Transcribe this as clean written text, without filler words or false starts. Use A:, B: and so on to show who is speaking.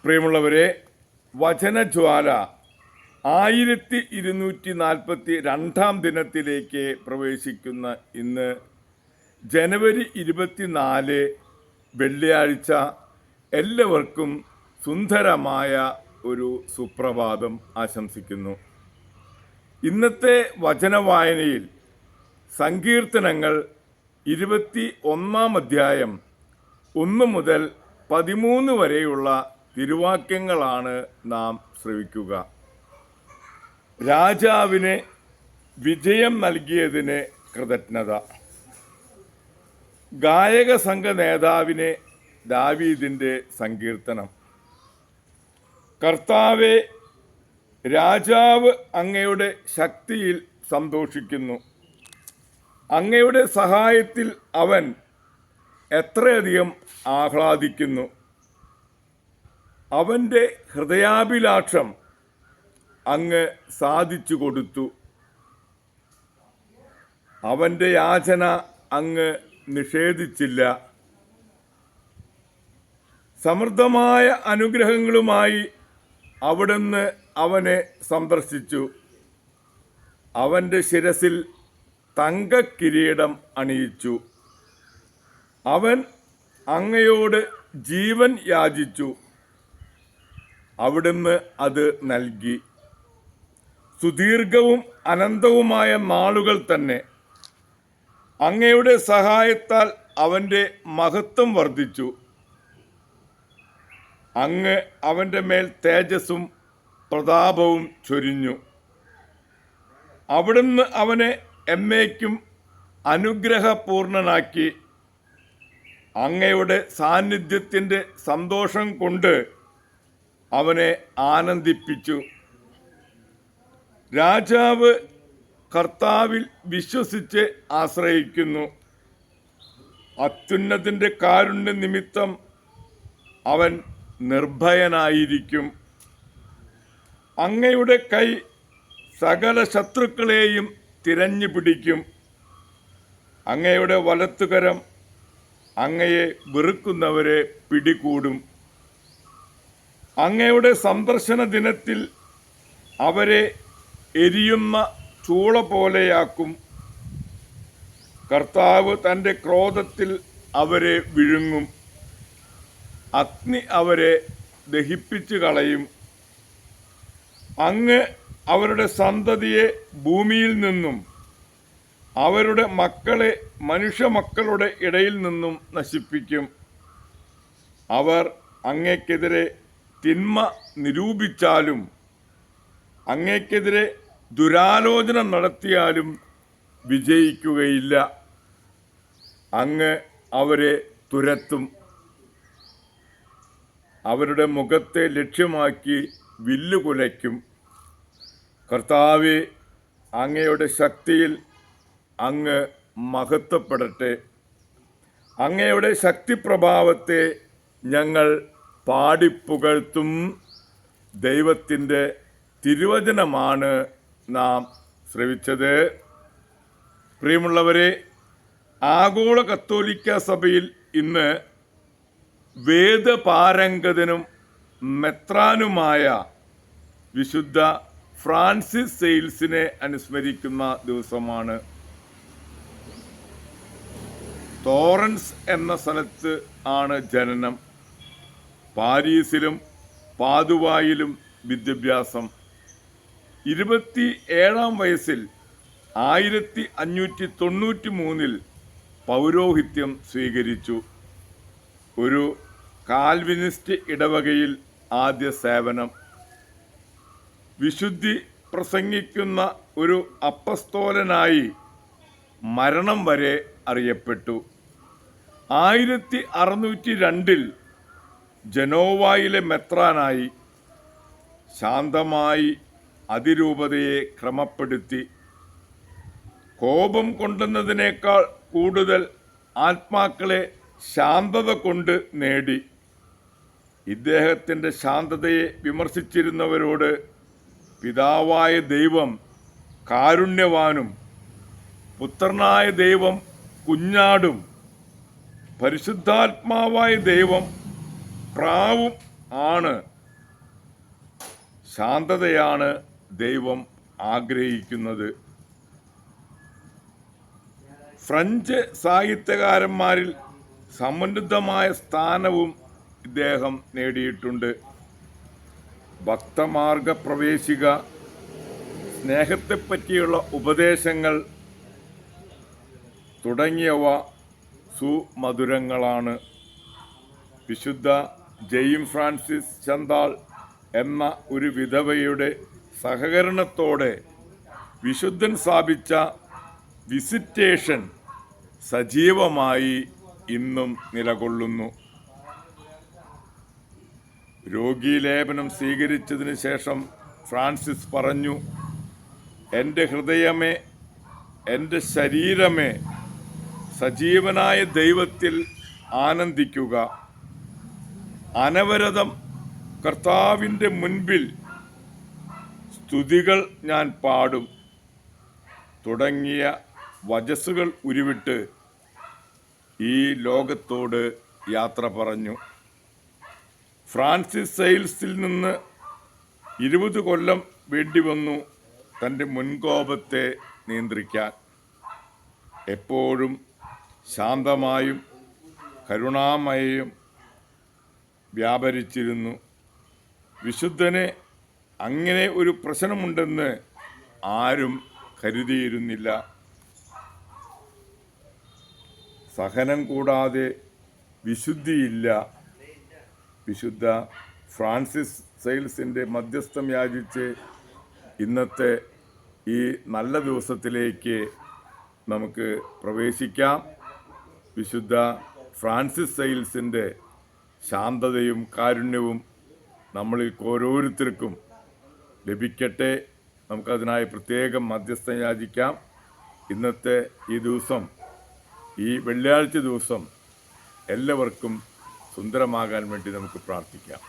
A: പ്രിയമുള്ളവരെ, വചനജ്വാല 1242 ദിനത്തിലേക്ക് പ്രവേശിക്കുന്ന ഇന്ന് ജനുവരി 24 വെള്ളിയാഴ്ച എല്ലാവർക്കും സുന്ദരമായ ഒരു സുപ്രഭാതം ആശംസിക്കുന്നു. ഇന്നത്തെ വചനവായനയിൽ സങ്കീർത്തനങ്ങൾ 21 അധ്യായം 1 മുതൽ 13 വരെയുള്ള തിരുവാക്യങ്ങളാണ് നാം ശ്രവിക്കുക. രാജാവിന് വിജയം നൽകിയതിന് കൃതജ്ഞത. ഗായക സംഘ നേതാവിന് ദാവീദിൻ്റെ സങ്കീർത്തനം. കർത്താവേ, രാജാവ് അങ്ങയുടെ ശക്തിയിൽ സന്തോഷിക്കുന്നു. അങ്ങയുടെ സഹായത്തിൽ അവൻ എത്രയധികം ആഹ്ലാദിക്കുന്നു. അവൻ്റെ ഹൃദയാഭിലാഷം അങ്ങ് സാധിച്ചു കൊടുത്തു. അവൻ്റെ യാചന അങ്ങ് നിഷേധിച്ചില്ല. സമൃദ്ധമായ അനുഗ്രഹങ്ങളുമായി അവിടുന്ന് അവനെ സന്ദർശിച്ചു. അവൻ്റെ ശിരസിൽ തങ്കക്കിരീടം അണിയിച്ചു. അവൻ അങ്ങയോട് ജീവൻ യാചിച്ചു. അവിടുന്ന് അത് നൽകി. സുദീർഘവും അനന്തവുമായ നാളുകൾ തന്നെ അങ്ങയുടെ സഹായത്താൽ അവൻ്റെ മഹത്വം വർദ്ധിച്ചു. അങ്ങ് അവൻ്റെ മേൽ തേജസ്സും പ്രതാപവും ചൊരിഞ്ഞു. അവിടുന്ന് അവനെ എന്നേക്കും അനുഗ്രഹപൂർണനാക്കി. അങ്ങയുടെ സാന്നിധ്യത്തിൻ്റെ സന്തോഷം കൊണ്ട് അവനെ ആനന്ദിപ്പിച്ചു. രാജാവ് കർത്താവിൽ വിശ്വസിച്ച് ആശ്രയിക്കുന്നു. അത്യുന്നതിൻ്റെ കാരുണ്യ നിമിത്തം അവൻ നിർഭയനായിരിക്കും. അങ്ങയുടെ കൈ സകല ശത്രുക്കളെയും തിരഞ്ഞു പിടിക്കും. അങ്ങയുടെ വലത്തുകരം അങ്ങയെ വെറുക്കുന്നവരെ പിടികൂടും. അങ്ങയുടെ സന്ദർശന ദിനത്തിൽ അവരെ എരിയുന്ന ചൂള പോലെയാക്കും. കർത്താവ് തൻ്റെ ക്രോധത്തിൽ അവരെ വിഴുങ്ങും. അഗ്നി അവരെ ദഹിപ്പിച്ചു കളയും. അങ്ങ് അവരുടെ സന്തതിയെ ഭൂമിയിൽ നിന്നും അവരുടെ മക്കളെ മനുഷ്യമക്കളുടെ ഇടയിൽ നിന്നും നശിപ്പിക്കും. അവർ അങ്ങേക്കെതിരെ തിന്മ നിരൂപിച്ചാലും അങ്ങേക്കെതിരെ ദുരാലോചന നടത്തിയാലും വിജയിക്കുകയില്ല. അങ്ങ് അവരെ തുരത്തും. അവരുടെ മുഖത്തെ ലക്ഷ്യമാക്കി വില്ലുകുലയ്ക്കും. കർത്താവേ, അങ്ങയുടെ ശക്തിയിൽ അങ്ങ് മഹത്വപ്പെടട്ടെ. അങ്ങയുടെ ശക്തിപ്രഭാവത്തെ ഞങ്ങൾ പാടിപ്പുകഴ്ത്തും. ദൈവത്തിൻ്റെ തിരുവചനമാണ് നാം ശ്രവിച്ചത്. പ്രിയമുള്ളവരെ, ആഗോള കത്തോലിക്ക സഭയിൽ ഇന്ന് വേദപാരംഗതനും മെത്രാനുമായ വിശുദ്ധ ഫ്രാൻസിസ് സെയിൽസിനെ അനുസ്മരിക്കുന്ന ദിവസമാണ്. തോറൻസ് എന്ന സ്ഥലത്ത് ആണ് ജനനം. പാരീസിലും പാതുവായിലും വിദ്യാഭ്യാസം. 27 വയസ്സിൽ 1593 പൗരോഹിത്യം സ്വീകരിച്ചു. ഒരു കാൽവിനിസ്റ്റ് ഇടവകയിൽ ആദ്യ സേവനം. വിശുദ്ധി പ്രസംഗിക്കുന്ന ഒരു അപ്പസ്തോലനായി മരണം വരെ അറിയപ്പെട്ടു. 1602 ജനോവയിലെ മെത്രാനായി. ശാന്തമായി അതിരൂപതയെ ക്രമപ്പെടുത്തി. കോപം കൊണ്ടുവന്നതിനേക്കാൾ കൂടുതൽ ആത്മാക്കളെ ശാന്തത കൊണ്ട് നേടി. ഇദ്ദേഹത്തിൻ്റെ ശാന്തതയെ വിമർശിച്ചിരുന്നവരോട് പിതാവായ ദൈവം കാരുണ്യവാനും പുത്രനായ ദൈവം കുഞ്ഞാടും പരിശുദ്ധാത്മാവായ ദൈവം പ്രാവും ആണ് ശാന്തതയാണ് ദൈവം ആഗ്രഹിക്കുന്നത്. ഫ്രഞ്ച് സാഹിത്യകാരന്മാരിൽ സമൃദ്ധമായ സ്ഥാനവും ഇദ്ദേഹം നേടിയിട്ടുണ്ട്. ഭക്തമാർഗ പ്രവേശിക, സ്നേഹത്തെപ്പറ്റിയുള്ള ഉപദേശങ്ങൾ തുടങ്ങിയവ സുമധുരങ്ങളാണ്. വിശുദ്ധ ജെയിംസ് ഫ്രാൻസിസ് ചന്താൾ എന്ന ഒരു വിധവയുടെ സഹകരണത്തോടെ വിശുദ്ധൻ സ്ഥാപിച്ച വിസിറ്റേഷൻ സജീവമായി ഇന്നും നിലകൊള്ളുന്നു. രോഗീലേപനം സ്വീകരിച്ചതിന് ശേഷം ഫ്രാൻസിസ് പറഞ്ഞു, എൻ്റെ ഹൃദയമേ, എൻ്റെ ശരീരമേ, സജീവനായ ദൈവത്തിൽ ആനന്ദിക്കുക. അനവരതം കർത്താവിൻ്റെ മുൻപിൽ സ്തുതികൾ ഞാൻ പാടും തുടങ്ങിയ വചസ്സുകൾ ഉരുവിട്ട് ഈ ലോകത്തോട് യാത്ര പറഞ്ഞു. ഫ്രാൻസിസ് സെയിൽസിൽ നിന്ന് 20 കൊല്ലം വേണ്ടിവന്നു തൻ്റെ മുൻകോപത്തെ നിയന്ത്രിക്കാൻ. എപ്പോഴും ശാന്തമായും കരുണാമയും വ്യാപരിച്ചിരുന്നു. വിശുദ്ധന് അങ്ങനെ ഒരു പ്രശ്നമുണ്ടെന്ന് ആരും കരുതിയിരുന്നില്ല. സഹനം കൂടാതെ വിശുദ്ധിയില്ല. വിശുദ്ധ ഫ്രാൻസിസ് സെയിൽസിൻ്റെ മധ്യസ്ഥം യാചിച്ച് ഇന്നത്തെ ഈ നല്ല ദിവസത്തിലേക്ക് നമുക്ക് പ്രവേശിക്കാം. വിശുദ്ധ ഫ്രാൻസിസ് സെയിൽസിൻ്റെ ശാന്തതയും കാരുണ്യവും നമ്മളിൽ ഓരോരുത്തർക്കും ലഭിക്കട്ടെ. നമുക്കതിനായി പ്രത്യേകം മധ്യസ്ഥം യാചിക്കാം. ഇന്നത്തെ ഈ ദിവസം, ഈ വെള്ളിയാഴ്ച ദിവസം എല്ലാവർക്കും സുന്ദരമാകാൻ വേണ്ടി നമുക്ക് പ്രാർത്ഥിക്കാം.